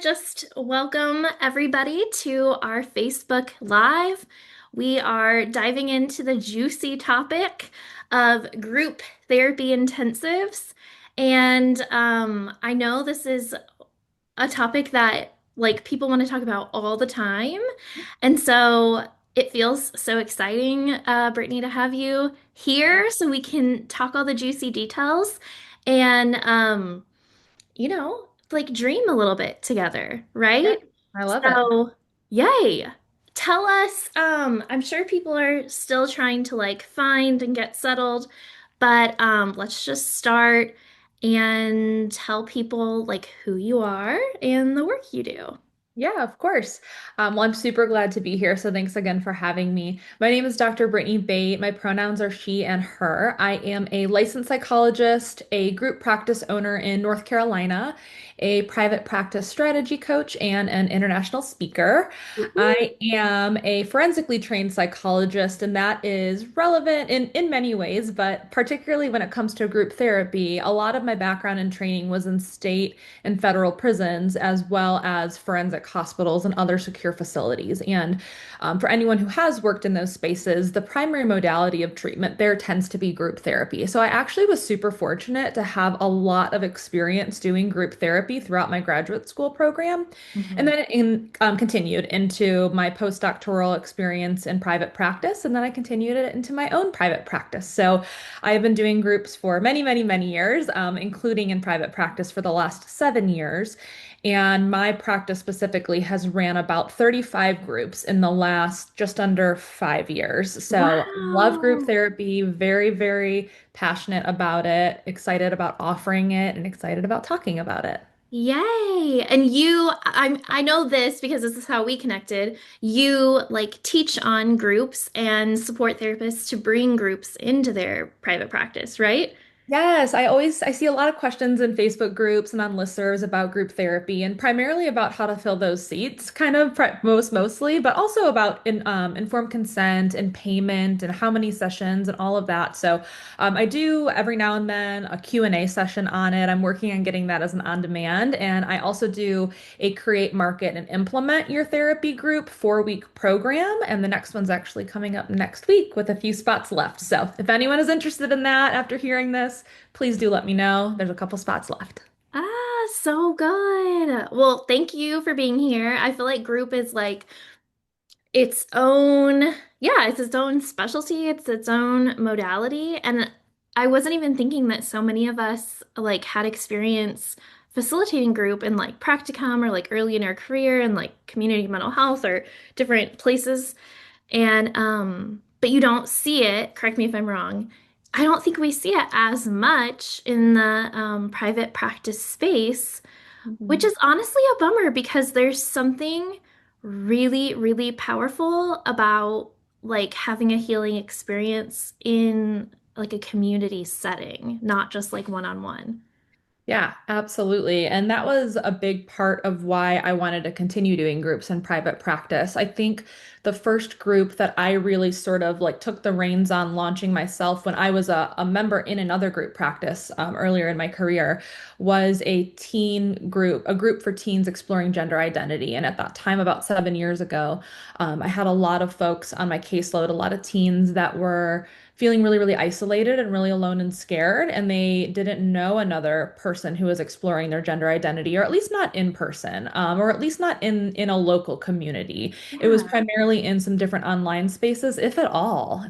Just welcome everybody to our Facebook Live. We are diving into the juicy topic of group therapy intensives. And I know this is a topic that people want to talk about all the time. And so it feels so exciting, Brittany, to have you here so we can talk all the juicy details and dream a little bit together, Yeah, right? I love it. So, yay. Tell us, I'm sure people are still trying to find and get settled, but let's just start and tell people who you are and the work you do. Yeah, of course. Well, I'm super glad to be here. So thanks again for having me. My name is Dr. Brittany Bate. My pronouns are she and her. I am a licensed psychologist, a group practice owner in North Carolina, a private practice strategy coach, and an international speaker. Woo-hoo. I am a forensically trained psychologist, and that is relevant in many ways, but particularly when it comes to group therapy, a lot of my background and training was in state and federal prisons, as well as forensic hospitals and other secure facilities. And for anyone who has worked in those spaces, the primary modality of treatment there tends to be group therapy. So I actually was super fortunate to have a lot of experience doing group therapy throughout my graduate school program. And Mhm. then continued into my postdoctoral experience in private practice. And then I continued it into my own private practice. So I've been doing groups for many, many, many years, including in private practice for the last 7 years. And my practice specifically has ran about 35 groups in the last just under 5 years. So love group Wow. therapy, very, very passionate about it, excited about offering it, and excited about talking about it. Yay. And I know this because this is how we connected. You teach on groups and support therapists to bring groups into their private practice, right? Yes, I see a lot of questions in Facebook groups and on listservs about group therapy and primarily about how to fill those seats, kind of mostly, but also about informed consent and payment and how many sessions and all of that. So I do every now and then a Q&A session on it. I'm working on getting that as an on-demand, and I also do a create, market, and implement your therapy group 4-week program, and the next one's actually coming up next week with a few spots left. So if anyone is interested in that after hearing this, please do let me know. There's a couple spots left. So good. Well, thank you for being here. I feel like group is its own, yeah, it's its own specialty, it's its own modality. And I wasn't even thinking that so many of us had experience facilitating group in practicum or early in our career in community mental health or different places. And but you don't see it, correct me if I'm wrong. I don't think we see it as much in the private practice space, which Mhm. is honestly a bummer because there's something really, really powerful about having a healing experience in a community setting, not just one-on-one. Yeah, absolutely. And that was a big part of why I wanted to continue doing groups in private practice. I think the first group that I really sort of took the reins on launching myself when I was a member in another group practice earlier in my career was a teen group, a group for teens exploring gender identity. And at that time, about 7 years ago, I had a lot of folks on my caseload, a lot of teens that were feeling really, really isolated and really alone and scared. And they didn't know another person who was exploring their gender identity, or at least not in person, or at least not in a local community. It was Yeah. primarily in some different online spaces, if at all.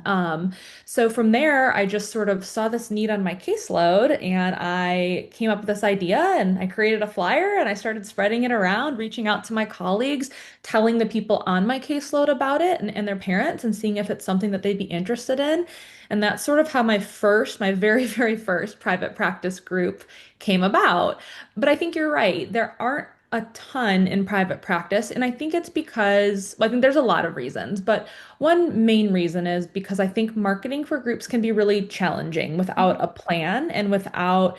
So from there, I just sort of saw this need on my caseload and I came up with this idea and I created a flyer and I started spreading it around, reaching out to my colleagues, telling the people on my caseload about it and their parents and seeing if it's something that they'd be interested in. And that's sort of how my very, very first private practice group came about. But I think you're right. There aren't a ton in private practice. And I think it's because, well, I think there's a lot of reasons, but one main reason is because I think marketing for groups can be really challenging without a plan and without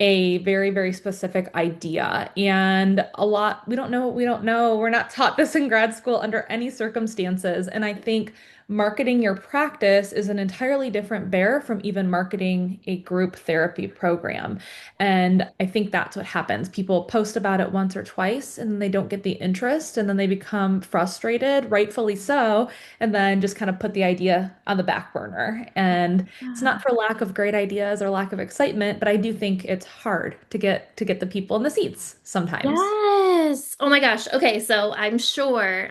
a very, very specific idea. And a lot, we don't know what we don't know. We're not taught this in grad school under any circumstances. And I think marketing your practice is an entirely different bear from even marketing a group therapy program. And I think that's what happens. People post about it once or twice and then they don't get the interest and then they become frustrated, rightfully so, and then just kind of put the idea on the back burner. And it's Yeah. not for lack of great ideas or lack of excitement, but I do think it's hard to get the people in the seats sometimes. Yes. Oh my gosh. Okay, so I'm sure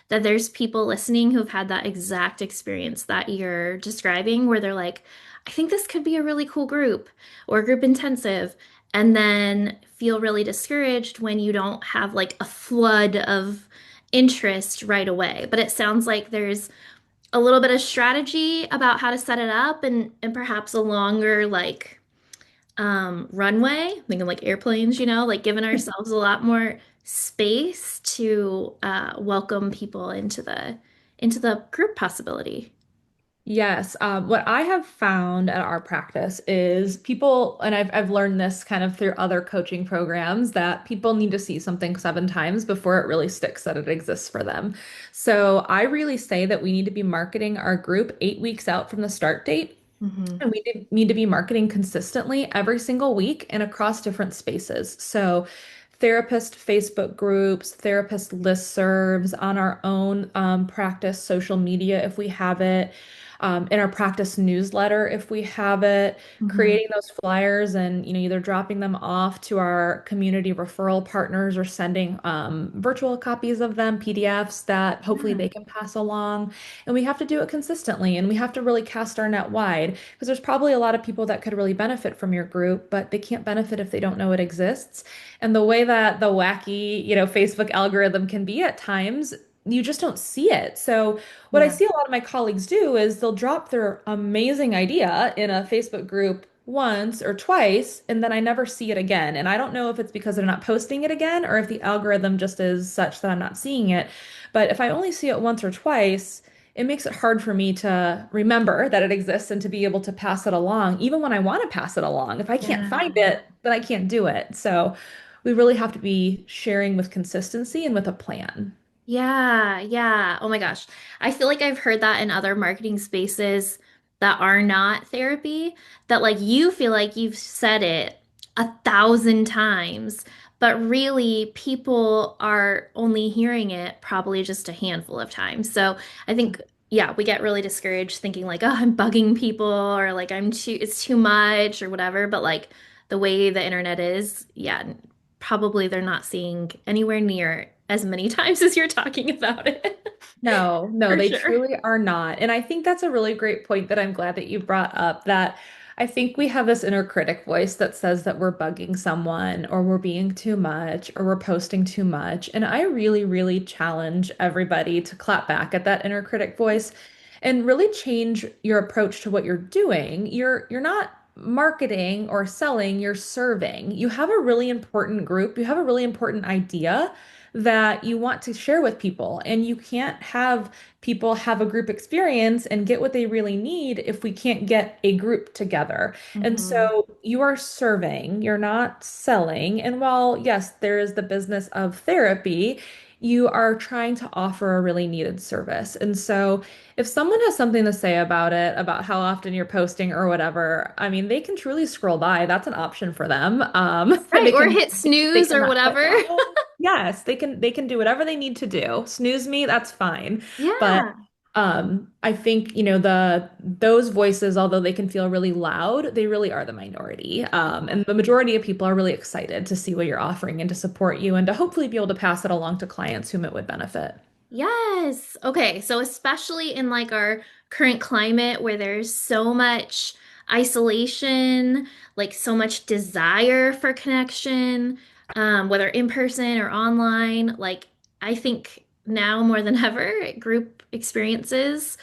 that there's people listening who've had that exact experience that you're describing where they're like, I think this could be a really cool group or group intensive, and then feel really discouraged when you don't have like a flood of interest right away. But it sounds like there's a little bit of strategy about how to set it up and perhaps a longer like runway, thinking like airplanes, like giving ourselves a lot more space to welcome people into the group possibility. Yes, what I have found at our practice is people, and I've learned this kind of through other coaching programs, that people need to see something 7 times before it really sticks that it exists for them. So I really say that we need to be marketing our group 8 weeks out from the start date. Hmm. And we need to be marketing consistently every single week and across different spaces. So, therapist Facebook groups, therapist listservs, on our own practice social media if we have it, in our practice newsletter if we have it, Hmm. creating those flyers and either dropping them off to our community referral partners or sending virtual copies of them, PDFs that hopefully Yeah. they can pass along. And we have to do it consistently and we have to really cast our net wide because there's probably a lot of people that could really benefit from your group, but they can't benefit if they don't know it exists. And the way that the wacky, Facebook algorithm can be at times, you just don't see it. So what I Yeah. see a lot of my colleagues do is they'll drop their amazing idea in a Facebook group once or twice, and then I never see it again. And I don't know if it's because they're not posting it again or if the algorithm just is such that I'm not seeing it. But if I only see it once or twice, it makes it hard for me to remember that it exists and to be able to pass it along, even when I want to pass it along. If I can't find Yeah. it, then I can't do it. So we really have to be sharing with consistency and with a plan. Yeah, yeah. Oh my gosh. I feel like I've heard that in other marketing spaces that are not therapy, that like you feel like you've said it 1,000 times, but really people are only hearing it probably just a handful of times. So I think, yeah, we get really discouraged thinking like, oh, I'm bugging people or like it's too much or whatever. But like the way the internet is, yeah, probably they're not seeing anywhere near as many times as you're talking about it. No, no, For they sure. truly are not. And I think that's a really great point that I'm glad that you brought up, that I think we have this inner critic voice that says that we're bugging someone or we're being too much or we're posting too much. And I really, really challenge everybody to clap back at that inner critic voice and really change your approach to what you're doing. You're not marketing or selling, you're serving. You have a really important group, you have a really important idea that you want to share with people. And you can't have people have a group experience and get what they really need if we can't get a group together. And Hmm. so you are serving, you're not selling. And while, yes, there is the business of therapy, you are trying to offer a really needed service. And so if someone has something to say about it, about how often you're posting or whatever, I mean, they can truly scroll by. That's an option for them. Right. They Or can hit they snooze or cannot click whatever. on it. Yes, they can do whatever they need to do. Snooze me, that's fine. But Yeah. I think, those voices, although they can feel really loud, they really are the minority. And the majority of people are really excited to see what you're offering and to support you and to hopefully be able to pass it along to clients whom it would benefit. Yes. Okay. So especially in like our current climate where there's so much isolation, like so much desire for connection, whether in person or online, like I think now more than ever, group experiences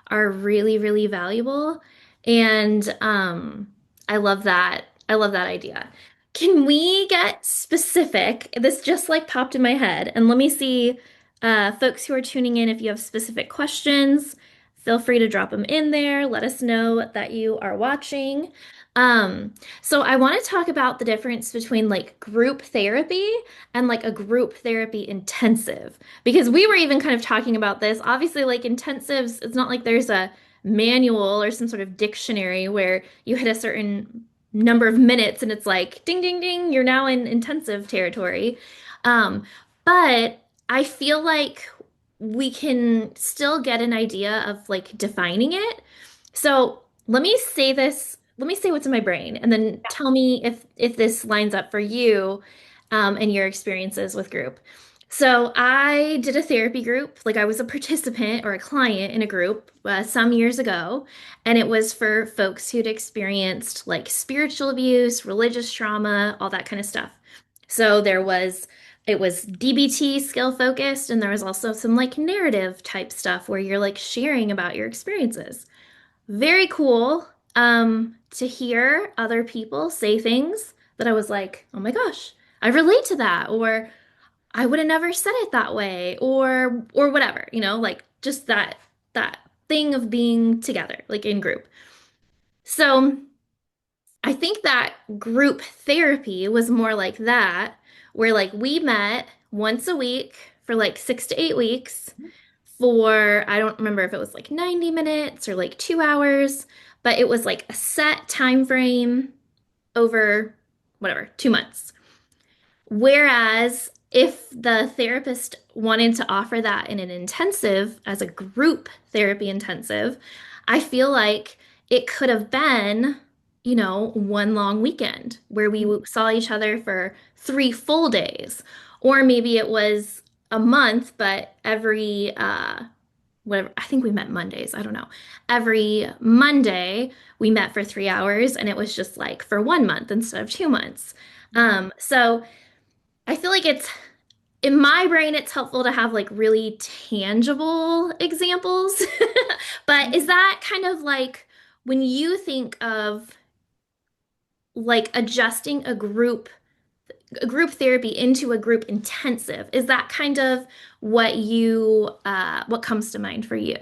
are really, really valuable. And I love that. I love that idea. Can we get specific? This just like popped in my head, and let me see. Folks who are tuning in, if you have specific questions, feel free to drop them in there. Let us know that you are watching. Um, so I want to talk about the difference between like group therapy and like a group therapy intensive because we were even kind of talking about this. Obviously, like intensives, it's not like there's a manual or some sort of dictionary where you hit a certain number of minutes and it's like ding ding ding, you're now in intensive territory. Um, but I feel like we can still get an idea of like defining it. So let me say what's in my brain, and then tell me if this lines up for you, and your experiences with group. So I did a therapy group, like I was a participant or a client in a group some years ago, and it was for folks who'd experienced like spiritual abuse, religious trauma, all that kind of stuff. So it was DBT skill focused, and there was also some like narrative type stuff where you're like sharing about your experiences. Very cool to hear other people say things that I was like, "Oh my gosh, I relate to that," or "I would have never said it that way," or whatever, like just that thing of being together, like in group. So, I think that group therapy was more like that, where like we met once a week for like 6 to 8 weeks for, I don't remember if it was like 90 minutes or like 2 hours, but it was like a set time frame over whatever, 2 months. Whereas if the therapist wanted to offer that in an intensive, as a group therapy intensive, I feel like it could have been, one long weekend where we saw each other for 3 full days. Or maybe it was a month, but whatever, I think we met Mondays, I don't know. Every Monday we met for 3 hours and it was just like for 1 month instead of 2 months. So I feel like it's in my brain, it's helpful to have like really tangible examples. But is that kind of like when you think of like adjusting a group therapy into a group intensive, is that kind of what comes to mind for you?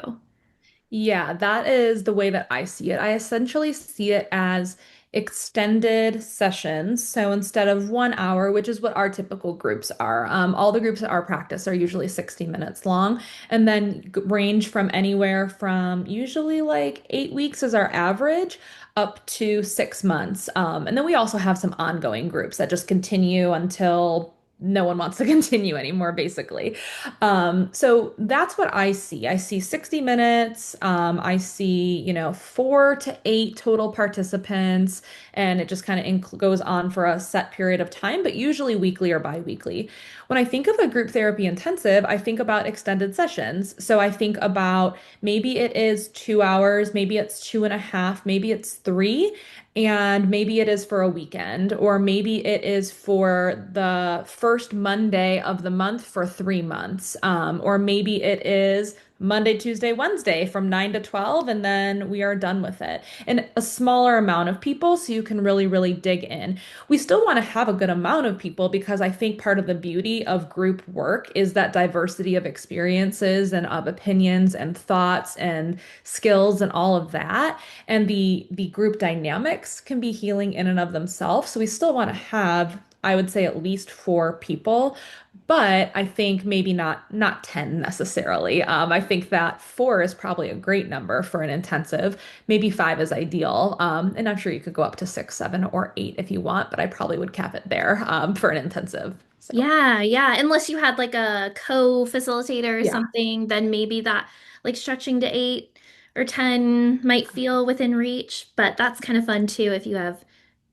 Yeah, that is the way that I see it. I essentially see it as extended sessions. So instead of 1 hour, which is what our typical groups are, all the groups at our practice are usually 60 minutes long and then range from anywhere from usually like 8 weeks is our average up to 6 months. And then we also have some ongoing groups that just continue until no one wants to continue anymore, basically. So that's what I see. I see 60 minutes. I see, 4 to 8 total participants, and it just kind of goes on for a set period of time, but usually weekly or bi-weekly. When I think of a group therapy intensive, I think about extended sessions. So I think about maybe it is 2 hours, maybe it's 2.5, maybe it's three. And maybe it is for a weekend, or maybe it is for the first Monday of the month for 3 months. Or maybe it is Monday, Tuesday, Wednesday from 9 to 12, and then we are done with it. And a smaller amount of people so you can really, really dig in. We still want to have a good amount of people because I think part of the beauty of group work is that diversity of experiences and of opinions and thoughts and skills and all of that. And the group dynamics can be healing in and of themselves. So we still want to have, I would say, at least 4 people, but I think maybe not 10 necessarily. I think that 4 is probably a great number for an intensive. Maybe 5 is ideal. And I'm sure you could go up to 6, 7, or 8 if you want, but I probably would cap it there for an intensive. So Yeah, yeah. Unless you had like a co-facilitator or yeah. something, then maybe that like stretching to 8 or 10 might feel within reach. But that's kind of fun too if you have,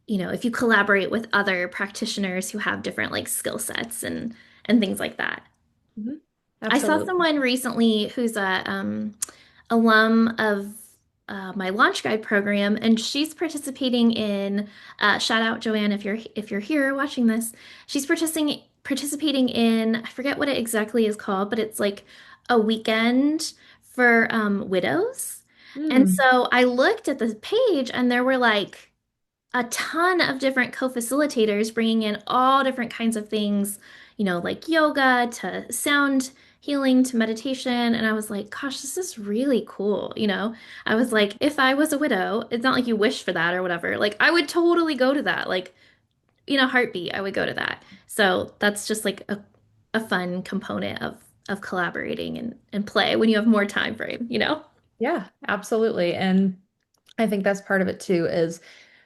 if you collaborate with other practitioners who have different like skill sets and things like that. Mhm. I saw Absolutely. someone recently who's a alum of my launch guide program, and she's participating in shout out Joanne if you're here watching this. She's participating in, I forget what it exactly is called, but it's like a weekend for widows. And Mm. so I looked at the page, and there were like a ton of different co-facilitators bringing in all different kinds of things, like yoga to sound healing to meditation. And I was like, gosh, this is really cool. I was like, if I was a widow, it's not like you wish for that or whatever. Like, I would totally go to that. Like, heartbeat, I would go to that. So that's just like a fun component of collaborating and play when you have more time frame. Yeah, absolutely. And I think that's part of it too, is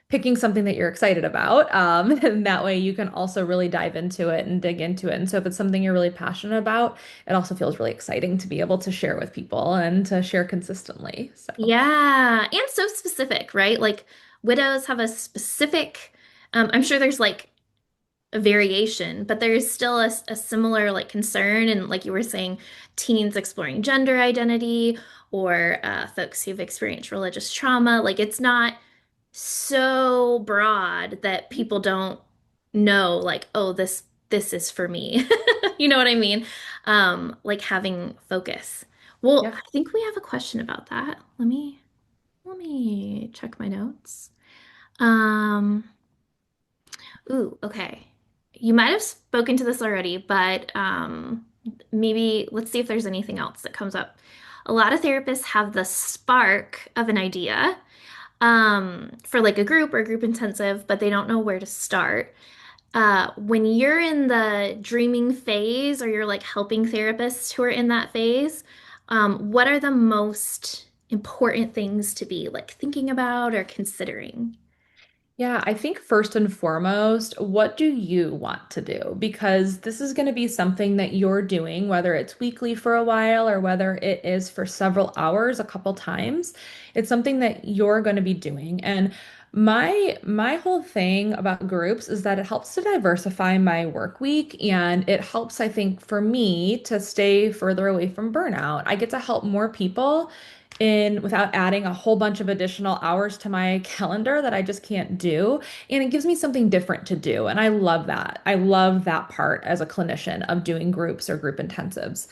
picking something that you're excited about. And that way you can also really dive into it and dig into it. And so if it's something you're really passionate about, it also feels really exciting to be able to share with people and to share consistently. So, Yeah, and so specific, right? Like widows have a specific, I'm sure there's like a variation, but there's still a similar like concern. And like you were saying, teens exploring gender identity or folks who've experienced religious trauma. Like it's not so broad that people don't know, like, oh, this is for me. You know what I mean? Like having focus. Well, yeah. I think we have a question about that. Let me check my notes. Um, okay. You might have spoken to this already, but maybe let's see if there's anything else that comes up. A lot of therapists have the spark of an idea for like a group or group intensive, but they don't know where to start. When you're in the dreaming phase or you're like helping therapists who are in that phase, what are the most important things to be like thinking about or considering? Yeah, I think first and foremost, what do you want to do? Because this is going to be something that you're doing, whether it's weekly for a while or whether it is for several hours, a couple times. It's something that you're going to be doing. And my whole thing about groups is that it helps to diversify my work week and it helps, I think, for me to stay further away from burnout. I get to help more people in without adding a whole bunch of additional hours to my calendar that I just can't do. And it gives me something different to do. And I love that. I love that part as a clinician of doing groups or group intensives.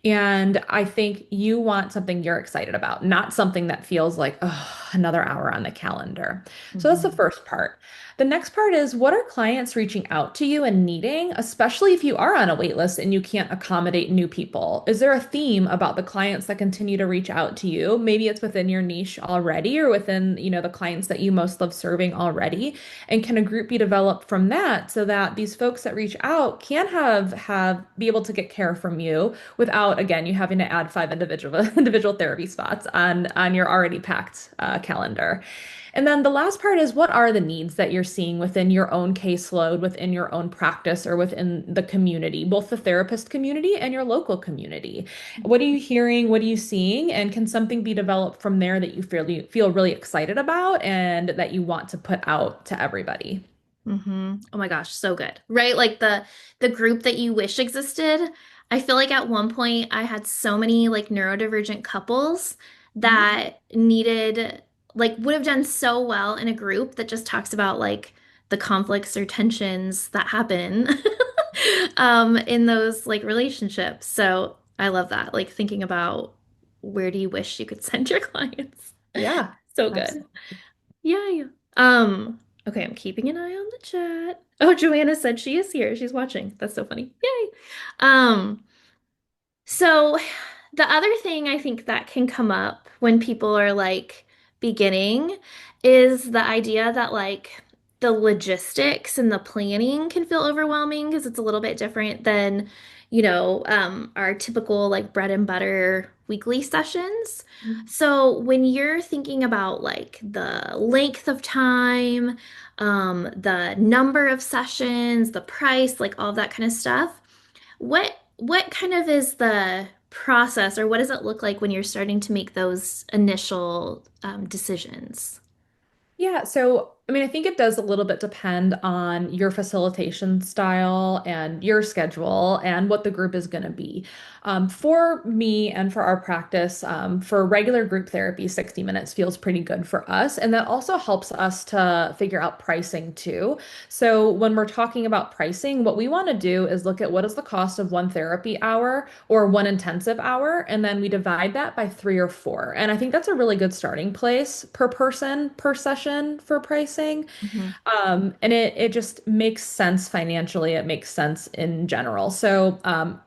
And I think you want something you're excited about, not something that feels like, oh, another hour on the calendar. So that's the Mhm. first part. The next part is what are clients reaching out to you and needing, especially if you are on a wait list and you can't accommodate new people? Is there a theme about the clients that continue to reach out to you? Maybe it's within your niche already or within, the clients that you most love serving already. And can a group be developed from that so that these folks that reach out can have be able to get care from you without again you having to add five individual individual therapy spots on your already packed calendar. And then the last part is what are the needs that you're seeing within your own caseload, within your own practice, or within the community, both the therapist community and your local community? What are you hearing? What are you seeing? And can something be developed from there that you feel really excited about and that you want to put out to everybody? Oh my gosh, so good. Right? Like the group that you wish existed. I feel like at one point I had so many like neurodivergent couples Mhm. that needed like would have done so well in a group that just talks about like the conflicts or tensions that happen in those like relationships. So I love that. Like thinking about where do you wish you could send your clients? Yeah, So good. absolutely. Yeah, yeah. Okay, I'm keeping an eye on the chat. Oh, Joanna said she is here. She's watching. That's so funny. Yay. Um, so the other thing I think that can come up when people are like beginning is the idea that like the logistics and the planning can feel overwhelming because it's a little bit different than, our typical like bread and butter weekly sessions. So when you're thinking about like the length of time, the number of sessions, the price, like all that kind of stuff, what kind of is the process or what does it look like when you're starting to make those initial decisions? Yeah, so I mean, I think it does a little bit depend on your facilitation style and your schedule and what the group is going to be. For me and for our practice, for regular group therapy, 60 minutes feels pretty good for us. And that also helps us to figure out pricing too. So when we're talking about pricing, what we want to do is look at what is the cost of one therapy hour or one intensive hour, and then we divide that by three or four. And I think that's a really good starting place per person per session for pricing. pricing. Mhm. And it just makes sense financially. It makes sense in general. So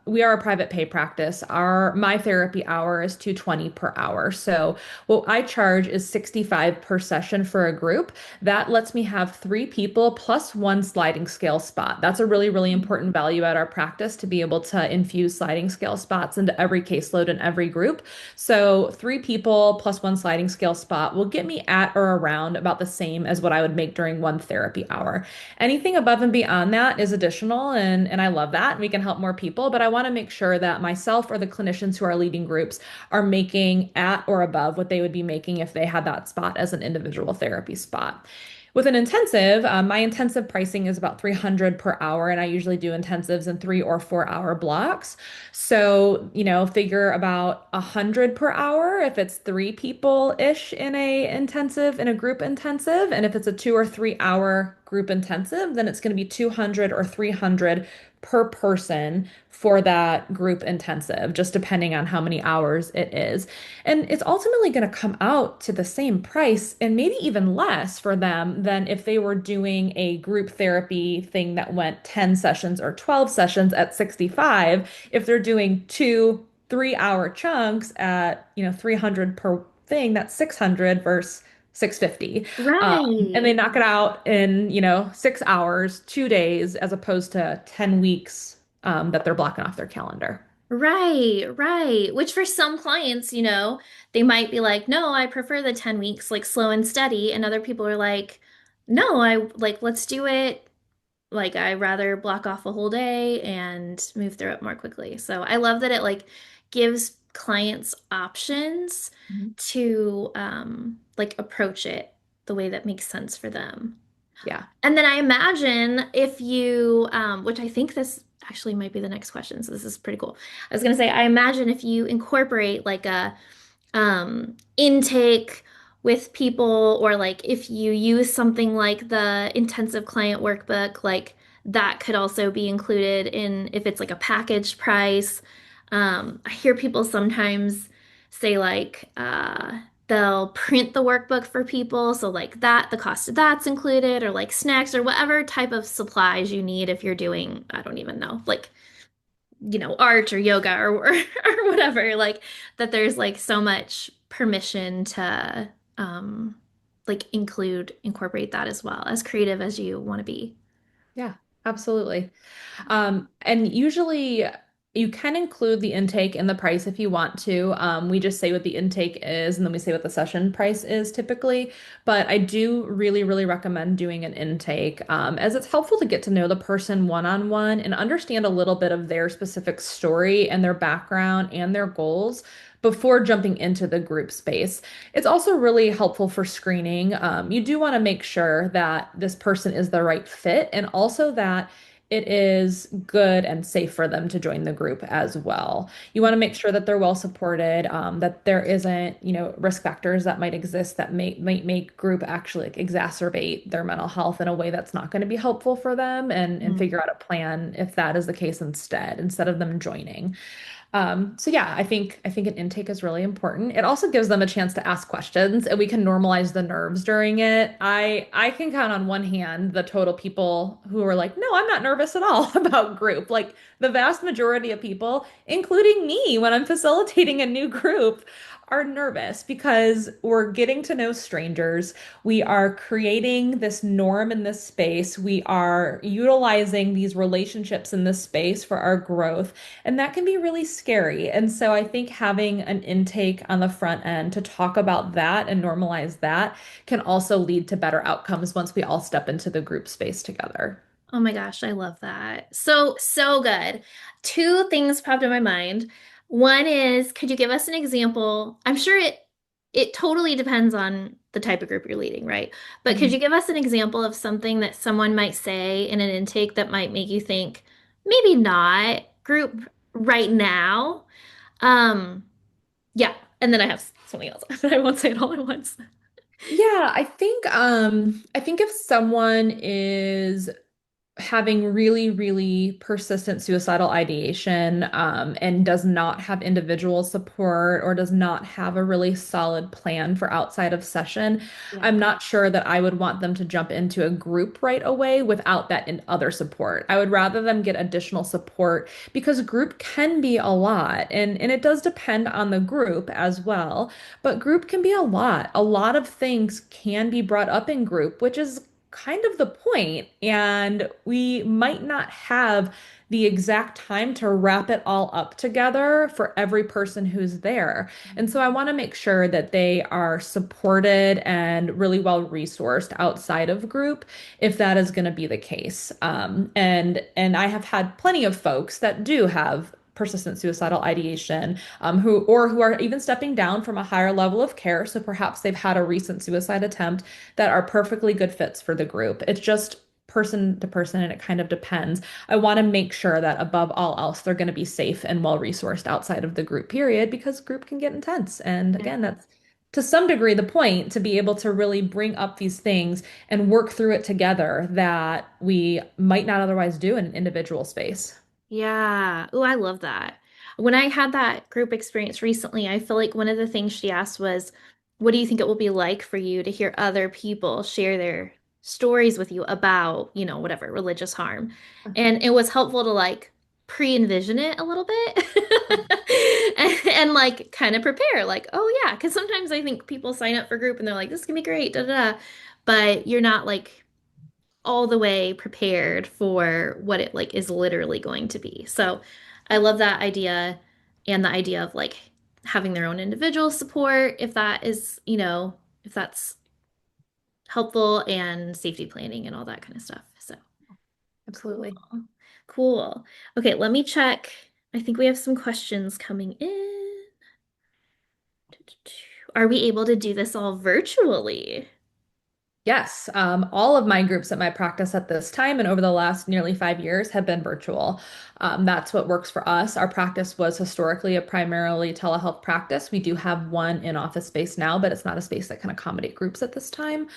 we are a private pay practice. My therapy hour is 220 per hour. So what I charge is 65 per session for a group. That lets me have three people plus one sliding scale spot. That's a really, really important value at our practice to be able to infuse sliding scale spots into every caseload in every group. So three people plus one sliding scale spot will get me at or around about the same as what I would make during one therapy hour. Anything above and beyond that is additional, and I love that. And we can help more people, but I want to make sure that myself or the clinicians who are leading groups are making at or above what they would be making if they had that spot as an individual therapy spot. With an intensive, my intensive pricing is about 300 per hour, and I usually do intensives in 3 or 4 hour blocks. So, figure about 100 per hour if it's three people-ish in a group intensive. And if it's a 2 or 3 hour group intensive, then it's going to be 200 or 300 per person for that group intensive, just depending on how many hours it is. And it's ultimately going to come out to the same price and maybe even less for them than if they were doing a group therapy thing that went 10 sessions or 12 sessions at 65. If they're doing 2 3 hour chunks at, 300 per thing, that's 600 versus 650. And they Right. knock it out in, 6 hours, 2 days, as opposed to 10 weeks that they're blocking off their calendar. Right, right. Which for some clients, they might be like, no, I prefer the 10 weeks, like slow and steady. And other people are like, no, I like, let's do it. Like, I rather block off a whole day and move through it more quickly. So I love that it like gives clients options Mhm. to like approach it the way that makes sense for them. Yeah. And then I imagine if you, which I think this actually might be the next question, so this is pretty cool. I was gonna say, I imagine if you incorporate like a intake with people, or like if you use something like the intensive client workbook, like that could also be included in if it's like a packaged price. I hear people sometimes say like they'll print the workbook for people, so like that the cost of that's included, or like snacks or whatever type of supplies you need if you're doing, I don't even know, like art or yoga or whatever, like that there's like so much permission to like incorporate that as well, as creative as you want to be. Yeah, absolutely. And usually you can include the intake in the price if you want to. We just say what the intake is and then we say what the session price is typically. But I do really, really recommend doing an intake as it's helpful to get to know the person one-on-one and understand a little bit of their specific story and their background and their goals before jumping into the group space. It's also really helpful for screening. You do want to make sure that this person is the right fit and also that it is good and safe for them to join the group as well. You want to make sure that they're well supported, that there isn't, risk factors that might exist that might make group actually like, exacerbate their mental health in a way that's not going to be helpful for them and Mhm. figure out a plan if that is the case instead of them joining. So yeah, I think an intake is really important. It also gives them a chance to ask questions and we can normalize the nerves during it. I can count on one hand the total people who are like, "No, I'm not nervous at all about group." Like the vast majority of people, including me when I'm facilitating a new group, are nervous because we're getting to know strangers. We are creating this norm in this space. We are utilizing these relationships in this space for our growth. And that can be really scary. And so I think having an intake on the front end to talk about that and normalize that can also lead to better outcomes once we all step into the group space together. Oh my gosh, I love that. So, so good. Two things popped in my mind. One is, could you give us an example? I'm sure it totally depends on the type of group you're leading, right? But could Mhm. you give us an example of something that someone might say in an intake that might make you think, maybe not group right now? Um, yeah. And then I have something else, but I won't say it all at once. Yeah, I think if someone is having really, really persistent suicidal ideation, and does not have individual support or does not have a really solid plan for outside of session, Yeah. I'm not sure that I would want them to jump into a group right away without that in other support. I would rather them get additional support because group can be a lot, and it does depend on the group as well, but group can be a lot. A lot of things can be brought up in group, which is kind of the point, and we might not have the exact time to wrap it all up together for every person who's there. And so I want to make sure that they are supported and really well resourced outside of group if that is going to be the case. And I have had plenty of folks that do have persistent suicidal ideation, who are even stepping down from a higher level of care. So perhaps they've had a recent suicide attempt that are perfectly good fits for the group. It's just person to person and it kind of depends. I want to make sure that above all else, they're going to be safe and well resourced outside of the group period because group can get intense. And again, Yeah. that's to some degree the point, to be able to really bring up these things and work through it together that we might not otherwise do in an individual space. Yeah. Oh, I love that. When I had that group experience recently, I feel like one of the things she asked was, what do you think it will be like for you to hear other people share their stories with you about, whatever, religious harm? And it was helpful to like pre-envision it a little bit and like kind of prepare, like, oh yeah, because sometimes I think people sign up for group and they're like, this is gonna be great, da da da. But you're not like all the way prepared for what it like is literally going to be. So I love that idea and the idea of like having their own individual support if that is, if that's helpful and safety planning and all that kind of stuff. So cool. Absolutely. Cool. Okay, let me check. I think we have some questions coming in. Are we able to do this all virtually? Yes, all of my groups at my practice at this time and over the last nearly 5 years have been virtual. That's what works for us. Our practice was historically a primarily telehealth practice. We do have one in-office space now, but it's not a space that can accommodate groups at this time.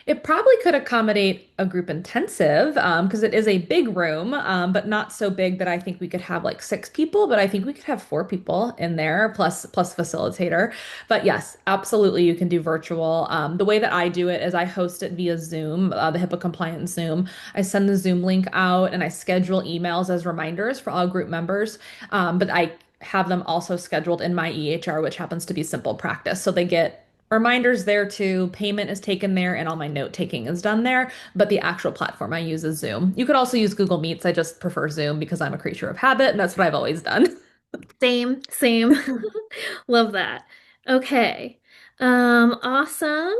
It probably could accommodate a group intensive because it is a big room, but not so big that I think we could have like 6 people, but I think we could have 4 people in there plus facilitator. But yes, absolutely, you can do virtual. The way that I do it is I host it via Zoom, the HIPAA compliant Zoom. I send the Zoom link out and I schedule emails as reminders for all group members. But I have them also scheduled in my EHR, which happens to be Simple Practice. So they get reminders there too. Payment is taken there, and all my note taking is done there. But the actual platform I use is Zoom. You could also use Google Meets. I just prefer Zoom because I'm a creature of habit, and that's what I've always done. Same, same. Love that. Okay. Awesome.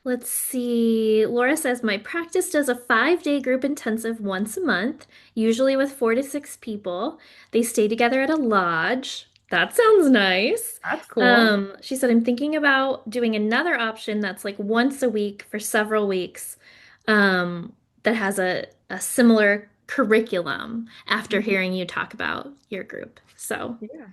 Let's see. Laura says, my practice does a 5-day group intensive once a month, usually with 4 to 6 people. They stay together at a lodge. That sounds nice. That's cool. She said, I'm thinking about doing another option that's like once a week for several weeks, that has a similar curriculum after hearing you talk about your group. So Yeah.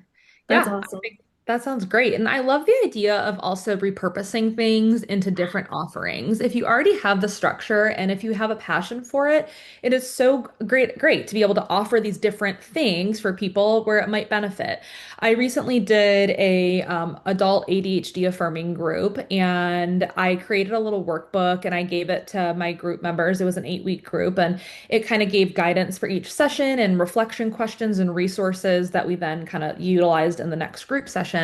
that's Yeah, I awesome. think that sounds great. And I love the idea of also repurposing things into different offerings. If you already have the structure and if you have a passion for it, it is so great to be able to offer these different things for people where it might benefit. I recently did a adult ADHD affirming group, and I created a little workbook and I gave it to my group members. It was an 8-week group, and it kind of gave guidance for each session and reflection questions and resources that we then kind of utilized in the next group session.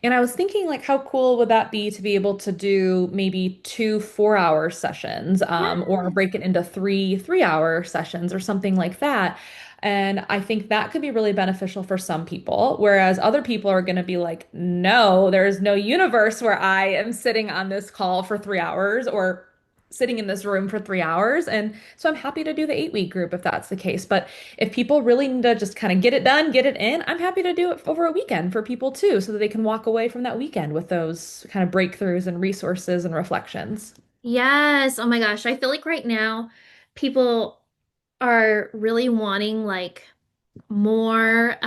And I was thinking, like, how cool would that be to be able to do maybe 2 4-hour sessions, or Yes. break it into 3 3-hour sessions or something like that. And I think that could be really beneficial for some people, whereas other people are going to be like, no, there's no universe where I am sitting on this call for 3 hours or sitting in this room for 3 hours. And so I'm happy to do the 8-week group if that's the case. But if people really need to just kind of get it done, get it in, I'm happy to do it over a weekend for people too, so that they can walk away from that weekend with those kind of breakthroughs and resources and reflections. Yes. Oh my gosh. I feel like right now people are really wanting like more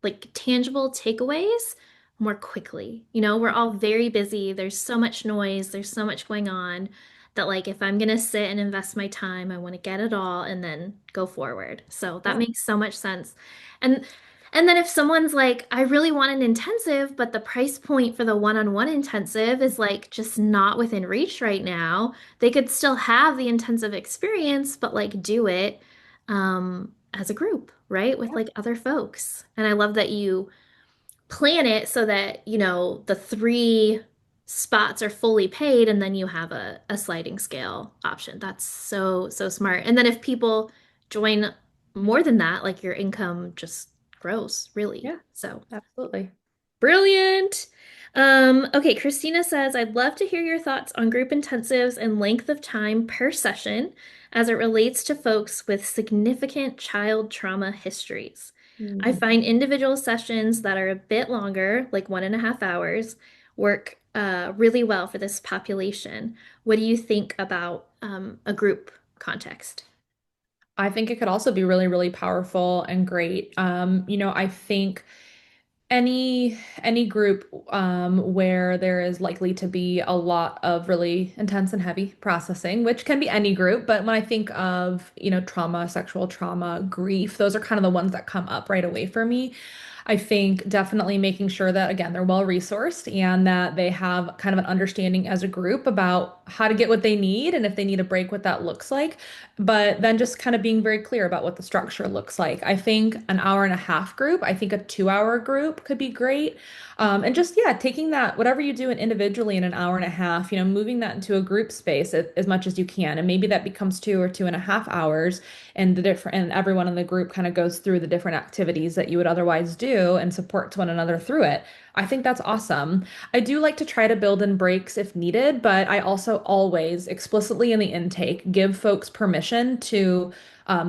like tangible takeaways more quickly. We're all very busy. There's so much noise, there's so much going on. that like if I'm gonna sit and invest my time, I want to get it all and then go forward. So that Yeah. makes so much sense. And and then if someone's like, I really want an intensive, but the price point for the one-on-one intensive is like just not within reach right now, they could still have the intensive experience, but like do it as a group, right? With Yeah. like other folks. And I love that you plan it so that, the three spots are fully paid and then you have a sliding scale option. That's so, so smart. And then if people join more than that, like your income just grows, really. Yeah, So absolutely. brilliant. Okay, Christina says, I'd love to hear your thoughts on group intensives and length of time per session as it relates to folks with significant child trauma histories. I Mm. find individual sessions that are a bit longer, like 1.5 hours, work really well for this population. What do you think about a group context? I think it could also be really, really powerful and great. I think any group where there is likely to be a lot of really intense and heavy processing, which can be any group, but when I think of, trauma, sexual trauma, grief, those are kind of the ones that come up right away for me. I think definitely making sure that, again, they're well resourced and that they have kind of an understanding as a group about how to get what they need and if they need a break, what that looks like. But then just kind of being very clear about what the structure looks like. I think an hour and a half group, I think a 2 hour group could be great. And just, yeah, taking that, whatever you do individually in an hour and a half, moving that into a group space as much as you can. And maybe that becomes 2 or 2.5 hours and the different and everyone in the group kind of goes through the different activities that you would otherwise do and supports one another through it. I think that's awesome. I do like to try to build in breaks if needed, but I also always explicitly in the intake give folks permission to,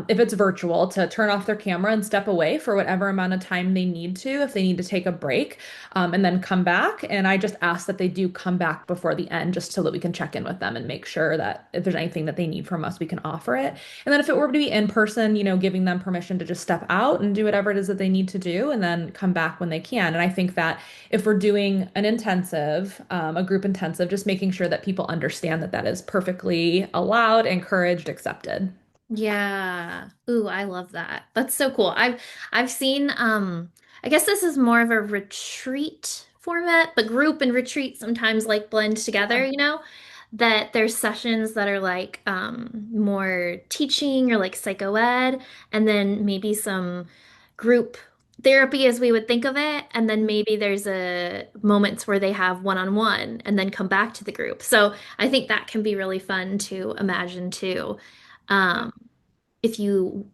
if it's virtual, to turn off their camera and step away for whatever amount of time they need to, if they need to take a break, and then come back. And I just ask that they do come back before the end just so that we can check in with them and make sure that if there's anything that they need from us, we can offer it. And then if it were to be in person, giving them permission to just step out and do whatever it is that they need to do and then come back when they can. And I think that if we're doing an intensive, a group intensive, just making sure that people understand that that is perfectly allowed, encouraged, accepted. Yeah. Ooh, I love that. That's so cool. I've seen I guess this is more of a retreat format, but group and retreat sometimes like blend together, Yeah. that there's sessions that are like more teaching or like psychoed, and then maybe some group therapy as we would think of it, and then maybe there's a moments where they have one-on-one and then come back to the group. So I think that can be really fun to imagine too. Yeah. Um, if you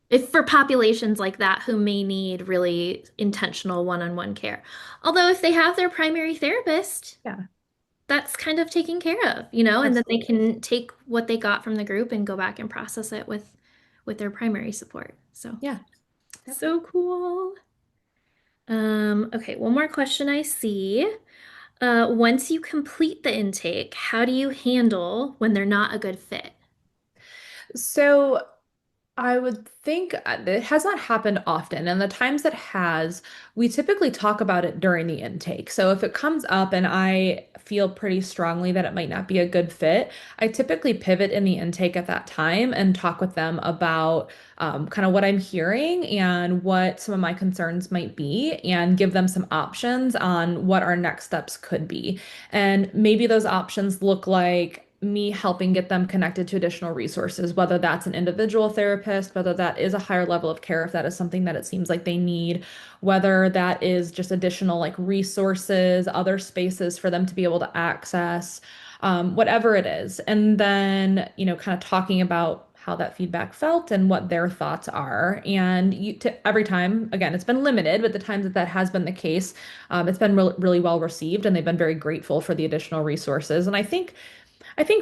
if for populations like that who may need really intentional one-on-one care. Although if they have their primary therapist, Yeah, that's kind of taken care of, and then they absolutely. can take what they got from the group and go back and process it with their primary support. So, Yeah. Yep. so cool. Okay, one more question I see. Once you complete the intake, how do you handle when they're not a good fit? So I would think it has not happened often, and the times it has, we typically talk about it during the intake. So if it comes up and I feel pretty strongly that it might not be a good fit, I typically pivot in the intake at that time and talk with them about kind of what I'm hearing and what some of my concerns might be, and give them some options on what our next steps could be. And maybe those options look like me helping get them connected to additional resources, whether that's an individual therapist, whether that is a higher level of care, if that is something that it seems like they need, whether that is just additional like resources, other spaces for them to be able to access, whatever it is. And then, kind of talking about how that feedback felt and what their thoughts are. And every time, again, it's been limited, but the times that that has been the case, it's been really well received, and they've been very grateful for the additional resources. And I think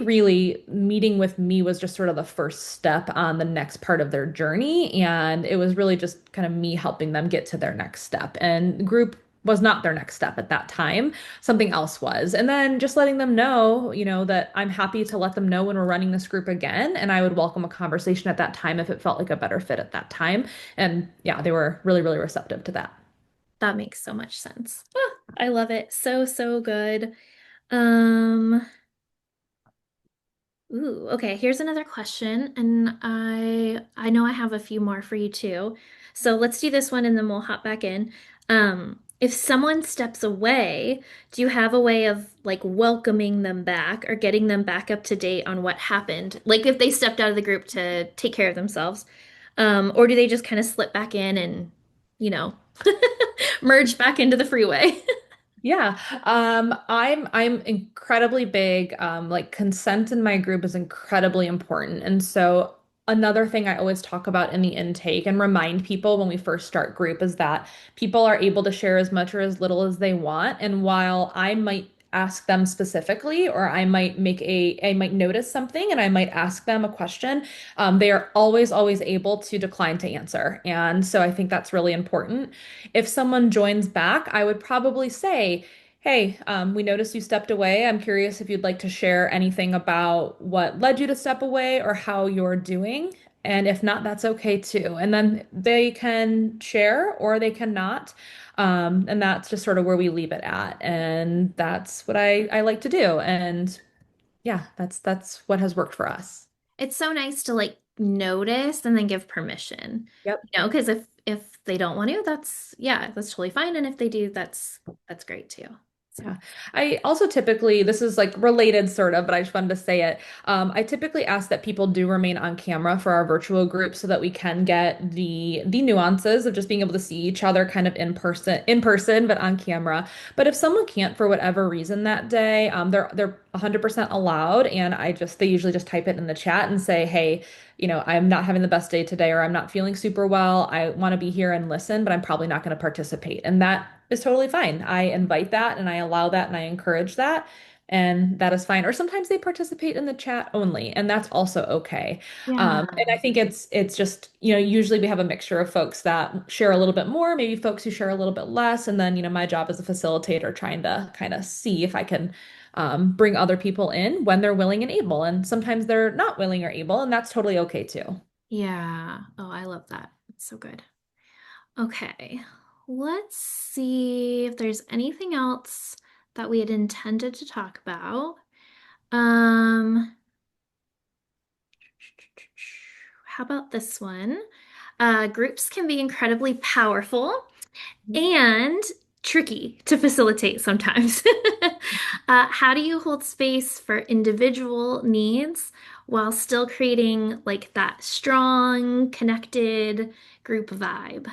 really meeting with me was just sort of the first step on the next part of their journey. And it was really just kind of me helping them get to their next step. And group was not their next step at that time. Something else was. And then just letting them know, that I'm happy to let them know when we're running this group again. And I would welcome a conversation at that time if it felt like a better fit at that time. And yeah, they were really, really receptive to that. That makes so much sense. Ah, I love it. So, so good. Um, Ooh, okay, here's another question, and I know I have a few more for you too. So let's do this one and then we'll hop back in. If someone steps away, do you have a way of like welcoming them back or getting them back up to date on what happened? Like if they stepped out of the group to take care of themselves, or do they just kind of slip back in and, you know, merge back into the freeway? Yeah, I'm incredibly big. Like consent in my group is incredibly important, and so another thing I always talk about in the intake and remind people when we first start group is that people are able to share as much or as little as they want, and while I might ask them specifically, or I might notice something and I might ask them a question, they are always able to decline to answer, and so I think that's really important. If someone joins back, I would probably say, hey, we noticed you stepped away. I'm curious if you'd like to share anything about what led you to step away or how you're doing. And if not, that's okay too. And then they can share or they cannot. And that's just sort of where we leave it at. And that's what I like to do. And yeah, that's what has worked for us. It's so nice to like notice and then give permission. Yep. Because if they don't want to, that's yeah, that's totally fine. And if they do, that's great too. So Yeah. I also typically, this is like related sort of, but I just wanted to say it. I typically ask that people do remain on camera for our virtual group so that we can get the nuances of just being able to see each other kind of in person, but on camera. But if someone can't for whatever reason that day, they're 100% allowed. And they usually just type it in the chat and say, hey, I'm not having the best day today, or I'm not feeling super well. I want to be here and listen, but I'm probably not going to participate. And that is totally fine. I invite that and I allow that and I encourage that. And that is fine. Or sometimes they participate in the chat only, and that's also okay. yeah. And I think it's just, usually we have a mixture of folks that share a little bit more, maybe folks who share a little bit less. And then, my job as a facilitator trying to kind of see if I can bring other people in when they're willing and able. And sometimes they're not willing or able, and that's totally okay too. Yeah. Oh, I love that. It's so good. Okay. Let's see if there's anything else that we had intended to talk about. Um, how about this one? Groups can be incredibly powerful and tricky to facilitate sometimes. How do you hold space for individual needs while still creating like that strong, connected group vibe?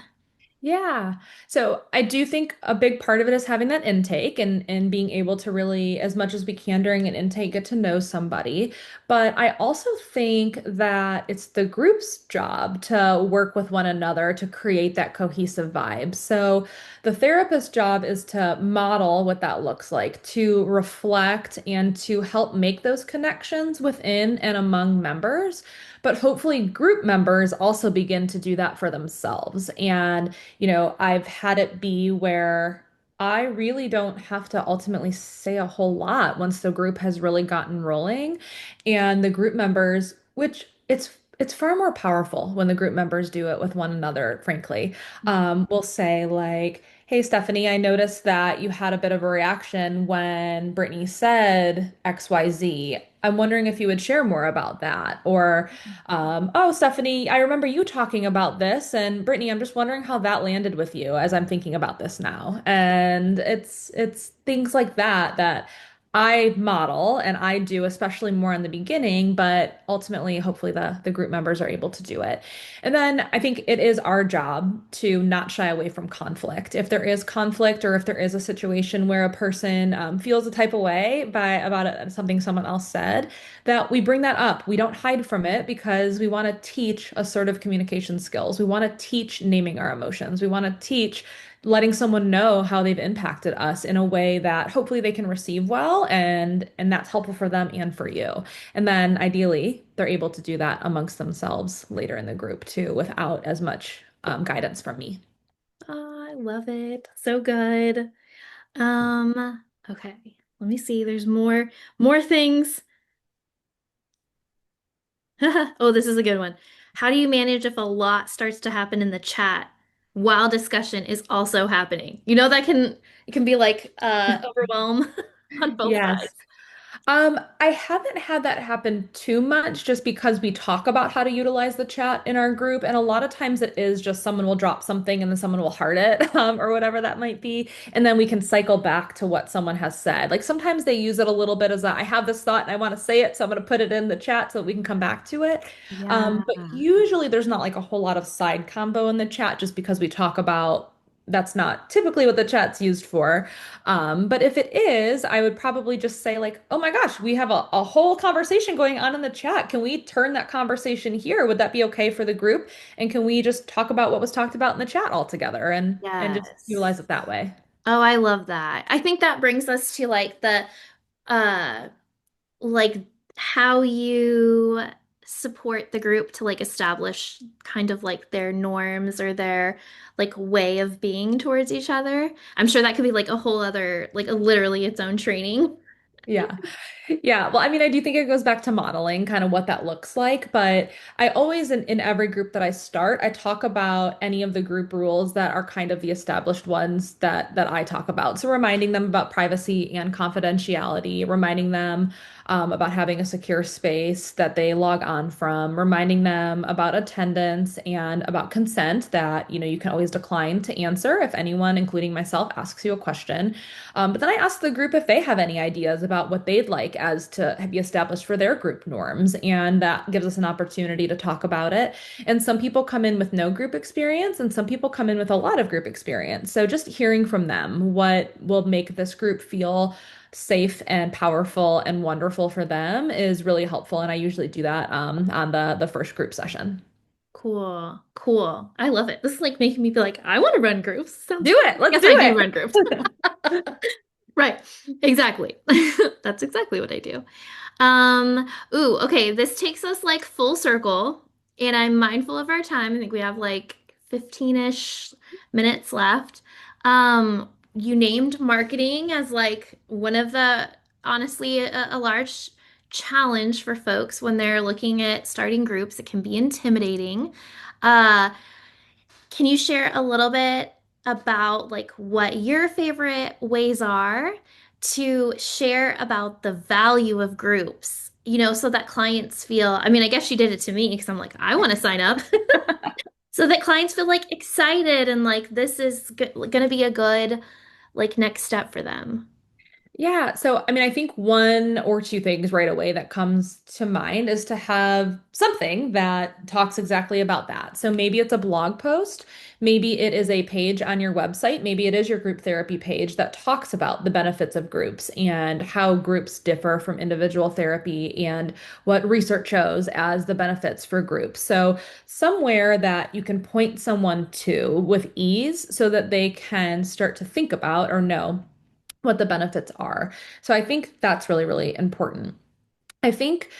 Yeah. So I do think a big part of it is having that intake and being able to really, as much as we can during an intake, get to know somebody. But I also think that it's the group's job to work with one another to create that cohesive vibe. So the therapist's job is to model what that looks like, to reflect and to help make those connections within and among members. But hopefully, group members also begin to do that for themselves. And I've had it be where I really don't have to ultimately say a whole lot once the group has really gotten rolling. And the group members, which it's far more powerful when the group members do it with one another, frankly, will say like, hey, Stephanie, I noticed that you had a bit of a reaction when Brittany said XYZ. I'm wondering if you would share more about that. Or oh, Stephanie, I remember you talking about this, and Brittany, I'm just wondering how that landed with you as I'm thinking about this now. And it's things like that I model and I do, especially more in the beginning, but ultimately, hopefully, the group members are able to do it. And then I think it is our job to not shy away from conflict. If there is conflict, or if there is a situation where a person feels a type of way about something someone else said, that we bring that up. We don't hide from it because we want to teach assertive communication skills. We want to teach naming our emotions. We want to teach letting someone know how they've impacted us in a way that hopefully they can receive well, and that's helpful for them and for you. And then ideally, they're able to do that amongst themselves later in the group too, without as much guidance from me. Oh, I love it. So good. Okay. Let me see. There's more things. Oh, this is a good one. How do you manage if a lot starts to happen in the chat while discussion is also happening? You know that can it can be like overwhelm on both Yes. sides. I haven't had that happen too much just because we talk about how to utilize the chat in our group. And a lot of times it is just someone will drop something and then someone will heart it, or whatever that might be. And then we can cycle back to what someone has said. Like sometimes they use it a little bit as a, I have this thought and I want to say it, so I'm going to put it in the chat so that we can come back to it. Yeah. But usually there's not like a whole lot of side combo in the chat just because we talk about that's not typically what the chat's used for. But if it is, I would probably just say like, oh my gosh, we have a whole conversation going on in the chat. Can we turn that conversation here? Would that be okay for the group? And can we just talk about what was talked about in the chat all together and just Yes. utilize it that way? Oh, I love that. I think that brings us to like the uh like how you support the group to like establish kind of like their norms or their like way of being towards each other. I'm sure that could be like a whole other like literally its own training. Yeah. Yeah. Well, I mean, I do think it goes back to modeling kind of what that looks like. But I always, in every group that I start, I talk about any of the group rules that are kind of the established ones that I talk about. So reminding them about privacy and confidentiality, reminding them about having a secure space that they log on from, reminding them about attendance and about consent that, you can always decline to answer if anyone, including myself, asks you a question. But then I asked the group if they have any ideas about what they'd like as to be established for their group norms. And that gives us an opportunity to talk about it. And some people come in with no group experience, and some people come in with a lot of group experience. So just hearing from them what will make this group feel safe and powerful and wonderful for them is really helpful. And I usually do that on the first group session. Cool. Cool. I love it. This is like making me feel like I want to run groups. Sounds Do fun. it. Let's Yes, do I do it. run groups. Right. Exactly. That's exactly what I do. Okay, this takes us like full circle, and I'm mindful of our time. I think we have like 15-ish minutes left. You named marketing as like one of the, honestly, a large challenge for folks when they're looking at starting groups. It can be intimidating. Uh, can you share a little bit about like what your favorite ways are to share about the value of groups? So that clients feel, I mean, I guess she did it to me because I'm like, I want to sign up. So that clients feel like excited and like this is going to be a good like next step for them. Yeah, so I mean, I think one or two things right away that comes to mind is to have something that talks exactly about that. So maybe it's a blog post, maybe it is a page on your website, maybe it is your group therapy page that talks about the benefits of groups and how groups differ from individual therapy and what research shows as the benefits for groups. So somewhere that you can point someone to with ease so that they can start to think about or know what the benefits are. So I think that's really, really important. I think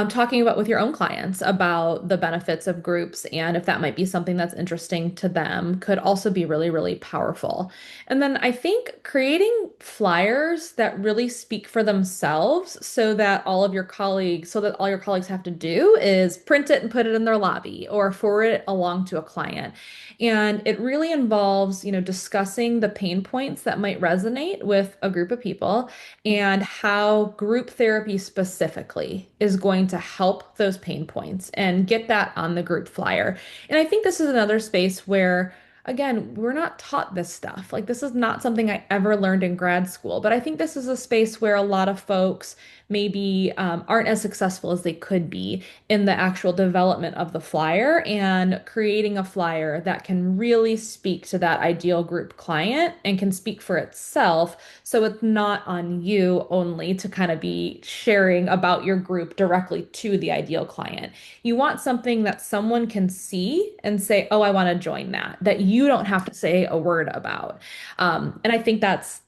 talking about with your own clients about the benefits of groups and if that might be something that's interesting to them could also be really, really powerful. And then I think creating flyers that really speak for themselves so that all your colleagues have to do is print it and put it in their lobby or forward it along to a client. And it really involves, discussing the pain points that might resonate with a group of people and how group therapy specifically is going to help those pain points and get that on the group flyer. And I think this is another space where, again, we're not taught this stuff. Like, this is not something I ever learned in grad school, but I think this is a space where a lot of folks maybe aren't as successful as they could be in the actual development of the flyer and creating a flyer that can really speak to that ideal group client and can speak for itself so it's not on you only to kind of be sharing about your group directly to the ideal client. You want something that someone can see and say, oh, I want to join that you don't have to say a word about. And I think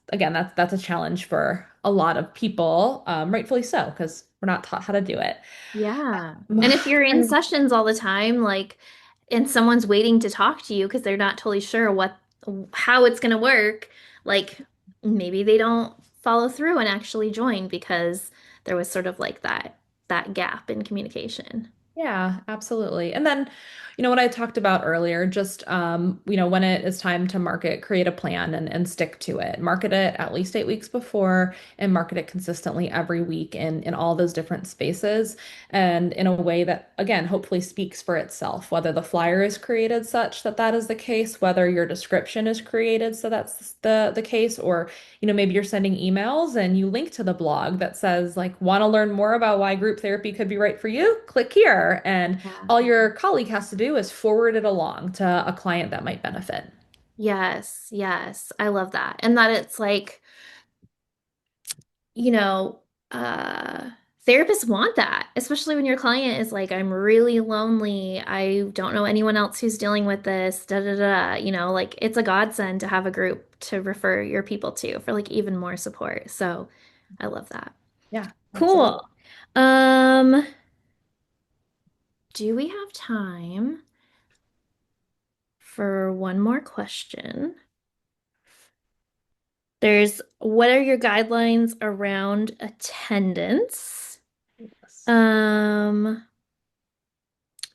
again, that's a challenge for a lot of people, rightfully so, because we're not taught how to do it. Yeah. And if you're in sessions all the time, like, and someone's waiting to talk to you because they're not totally sure how it's going to work, like, maybe they don't follow through and actually join because there was sort of like that gap in communication. Yeah, absolutely. And then, what I talked about earlier, just when it is time to market, create a plan and stick to it. Market it at least 8 weeks before and market it consistently every week in all those different spaces and in a way that, again, hopefully speaks for itself, whether the flyer is created such that that is the case, whether your description is created so that's the case, or maybe you're sending emails and you link to the blog that says, like, want to learn more about why group therapy could be right for you? Click here. And Yeah. all your colleague has to do is forward it along to a client that might benefit. Yes, yes. I love that. And that it's like, you know, uh, therapists want that, especially when your client is like, I'm really lonely. I don't know anyone else who's dealing with this, da da da. Like it's a godsend to have a group to refer your people to for like even more support. So I love that. Yeah, absolutely. Cool. Um, do we have time for one more question? There's what are your guidelines around attendance? Yes. Um,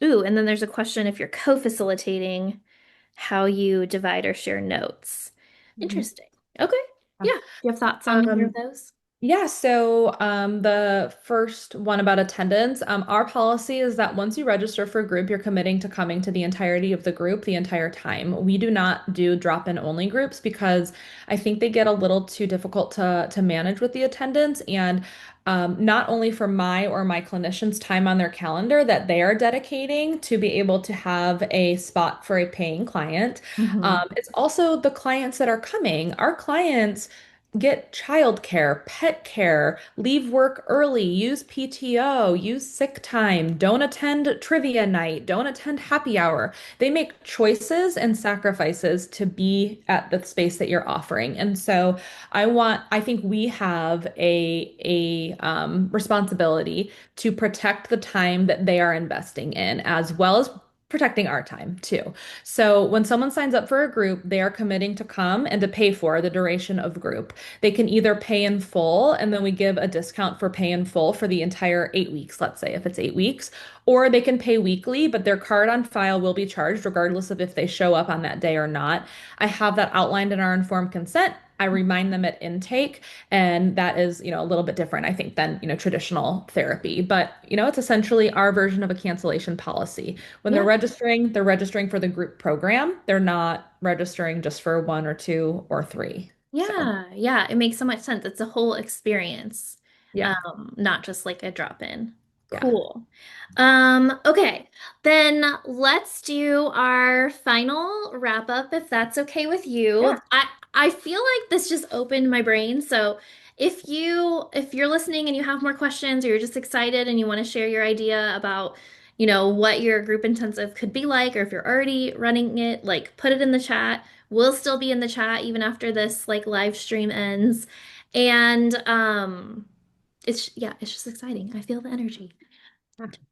Ooh, and then there's a question if you're co-facilitating, how you divide or share notes. Mhm. Interesting. Okay. Yeah. Do you have thoughts on either of Um, those? Yeah, so the first one about attendance, our policy is that once you register for a group, you're committing to coming to the entirety of the group the entire time. We do not do drop-in only groups because I think they get a little too difficult to manage with the attendance, and not only for my clinicians' time on their calendar that they are dedicating to be able to have a spot for a paying client. Hmm. It's also the clients that are coming. Our clients get childcare, pet care, leave work early, use PTO, use sick time, don't attend trivia night, don't attend happy hour. They make choices and sacrifices to be at the space that you're offering. And so I think we have a responsibility to protect the time that they are investing in, as well as protecting our time too. So when someone signs up for a group, they are committing to come and to pay for the duration of group. They can either pay in full, and then we give a discount for pay in full for the entire 8 weeks, let's say if it's 8 weeks, or they can pay weekly, but their card on file will be charged regardless of if they show up on that day or not. I have that outlined in our informed consent. I remind them at intake, and that is, a little bit different, I think, than, traditional therapy. But, it's essentially our version of a cancellation policy. When Yeah. they're registering for the group program. They're not registering just for one or two or three. So, Yeah. Yeah. It makes so much sense. It's a whole experience, yeah. not just like a drop in. Yeah. Cool. Okay. Then let's do our final wrap up if that's okay with you. Yeah. I feel like this just opened my brain. So if you're listening and you have more questions or you're just excited and you want to share your idea about, what your group intensive could be like, or if you're already running it, like put it in the chat. We'll still be in the chat even after this like live stream ends. And it's just exciting. I feel the energy.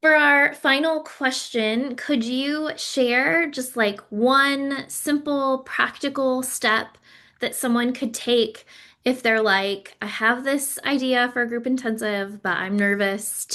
For our final question, could you share just like one simple practical step that someone could take if they're like, I have this idea for a group intensive, but I'm nervous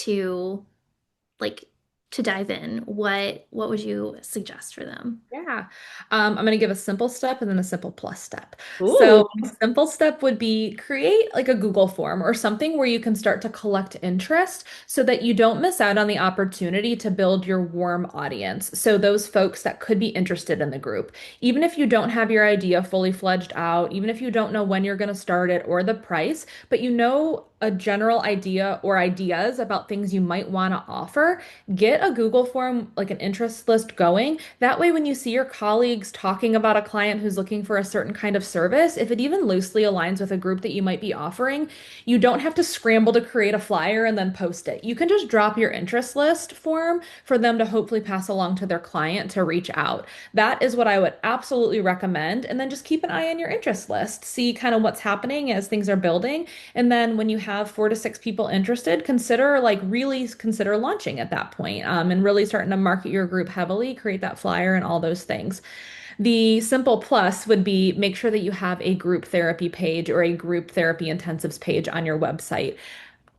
like to dive in. What would you suggest for them? Yeah. I'm going to give a simple step and then a simple plus step. Ooh. So, a simple step would be create like a Google form or something where you can start to collect interest so that you don't miss out on the opportunity to build your warm audience. So, those folks that could be interested in the group, even if you don't have your idea fully fledged out, even if you don't know when you're going to start it or the price, but you know a general idea or ideas about things you might want to offer, get a Google form, like an interest list going. That way, when you see your colleagues talking about a client who's looking for a certain kind of service, if it even loosely aligns with a group that you might be offering, you don't have to scramble to create a flyer and then post it. You can just drop your interest list form for them to hopefully pass along to their client to reach out. That is what I would absolutely recommend. And then just keep an eye on your interest list, see kind of what's happening as things are building. And then when you have 4 to 6 people interested, really consider launching at that point, and really starting to market your group heavily, create that flyer and all those things. The simple plus would be make sure that you have a group therapy page or a group therapy intensives page on your website.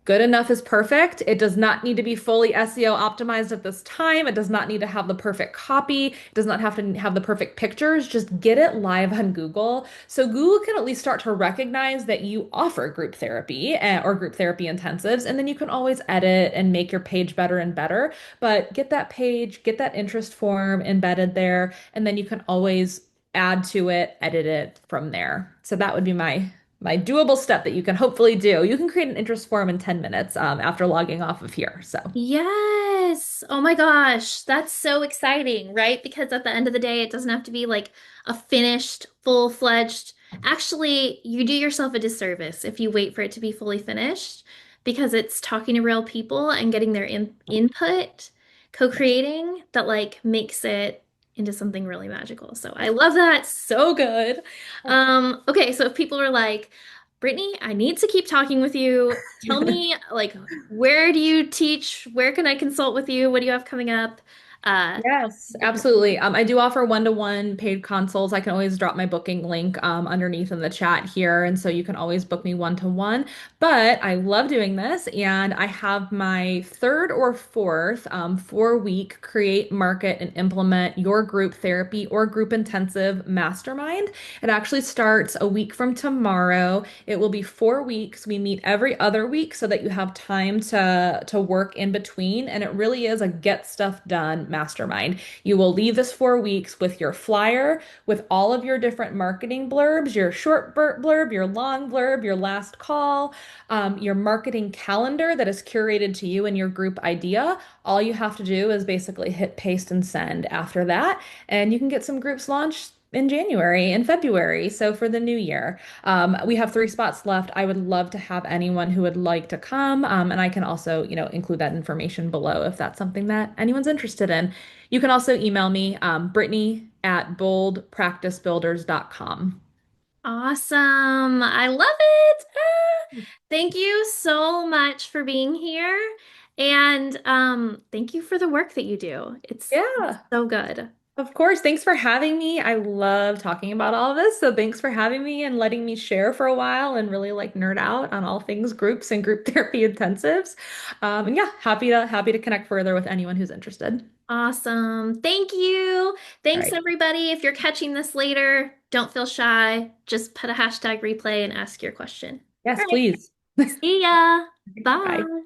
Good enough is perfect. It does not need to be fully SEO optimized at this time. It does not need to have the perfect copy. It does not have to have the perfect pictures. Just get it live on Google. So Google can at least start to recognize that you offer group therapy or group therapy intensives, and then you can always edit and make your page better and better. But get that page, get that interest form embedded there, and then you can always add to it, edit it from there. So that would be my doable step that you can hopefully do. You can create an interest form in 10 minutes after logging off of here. So, Yes. Oh my gosh. That's so exciting, right? Because at the end of the day, it doesn't have to be like a finished, full-fledged. Actually, you do yourself a disservice if you wait for it to be fully finished because it's talking to real people and getting their input, co-creating that like makes it into something really magical. So I love that. So good. Okay, so if people are like, Brittany, I need to keep talking with you. Tell me, like, where do you teach? Where can I consult with you? What do you have coming up? yes, Give me- absolutely. I do offer one-to-one paid consults. I can always drop my booking link underneath in the chat here. And so you can always book me one-to-one. But I love doing this. And I have my third or fourth 4-week create, market, and implement your group therapy or group intensive mastermind. It actually starts a week from tomorrow. It will be 4 weeks. We meet every other week so that you have time to work in between. And it really is a get stuff done mastermind. You will leave this 4 weeks with your flyer, with all of your different marketing blurbs, your short blurb, your long blurb, your last call, your marketing calendar that is curated to you and your group idea. All you have to do is basically hit paste and send after that, and you can get some groups launched in January and February. So for the new year, we have 3 spots left. I would love to have anyone who would like to come. And I can also, include that information below if that's something that anyone's interested in. You can also email me, Brittany at boldpracticebuilders.com. Awesome. I love it. Thank you so much for being here. And thank you for the work that you do. It's Yeah. so good. Of course. Thanks for having me. I love talking about all of this. So thanks for having me and letting me share for a while and really like nerd out on all things groups and group therapy intensives. And yeah, happy to connect further with anyone who's interested. Awesome. Thank you. All Thanks, right. everybody. If you're catching this later, don't feel shy. Just put a hashtag replay and ask your question. All Yes, right. please. See ya. Bye. Bye.